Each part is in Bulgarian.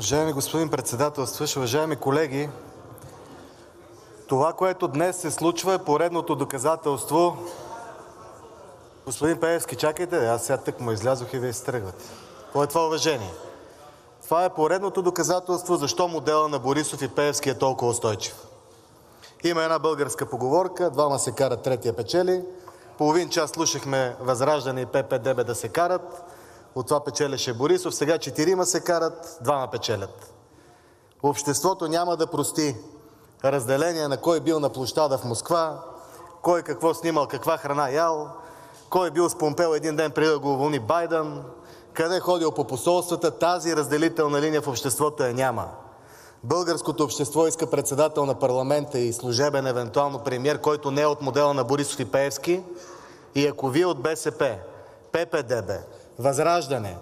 Уважаеми господин председателстващ, уважаеми колеги! Това, което днес се случва, е поредното доказателство... Господин Пеевски, чакайте, аз сега тъкмо излязох и вие се тръгвате. Какво е това уважение? Това е поредното доказателство защо модела на Борисов и Пеевски е толкова устойчив. Има една българска поговорка: двама се карат, третия печели. Половин час слушахме ВЪЗРАЖДАНЕ и ПП-ДБ да се карат. От това печелеше Борисов. Сега 4 се карат, 2 печелят. Обществото няма да прости разделение на кой бил на площада в Москва, кой какво снимал, каква храна ял, кой бил с Помпео един ден преди да го уволни Байдън, къде ходил по посолствата. Тази разделителна линия в обществото я няма. Българското общество иска председател на парламента и служебен евентуално премиер, който не е от модела на Борисов и Пеевски. И ако вие от БСП, ПП-ДБ, ВЪЗРАЖДАНЕ,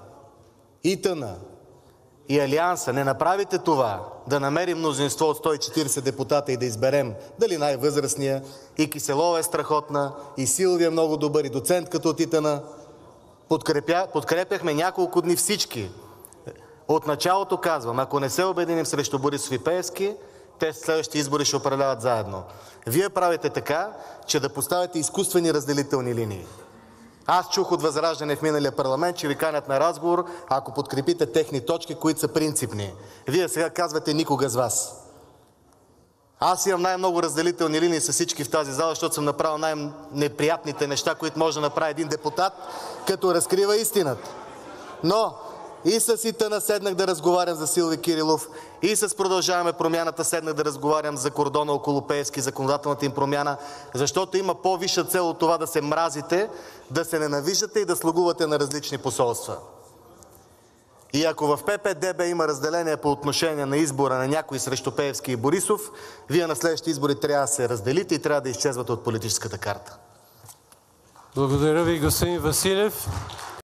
ИТН и Алианса не направите това, да намерим мнозинство от 140 депутата и да изберем дали най-възрастния, и Киселова е страхотна, и Силви е много добър, и доцентката от ИТН. Подкрепяхме няколко дни всички. От началото казвам, ако не се обединим срещу Борисов и Пеевски, те в следващите избори ще управляват заедно. Вие правите така, че да поставяте изкуствени разделителни линии. Аз чух от ВЪЗРАЖДАНЕ в миналия парламент, че ви канят на разговор, ако подкрепите техни точки, които са принципни. Вие сега казвате: никога с вас. Аз имам най-много разделителни линии с всички в тази зала, защото съм направил най-неприятните неща, които може да направи един депутат, като разкрива истината. Но и с ИТН седнах да разговарям за Силви Кирилов, и с Продължаваме Промяната седнах да разговарям за кордона около Пеевски, законодателната им промяна, защото има по-висша цел от това да се мразите, да се ненавиждате и да слугувате на различни посолства. И ако в ПП-ДБ има разделение по отношение на избора на някой срещу Пеевски и Борисов, вие на следващите избори трябва да се разделите и трябва да изчезвате от политическата карта. Благодаря ви, господин Василев.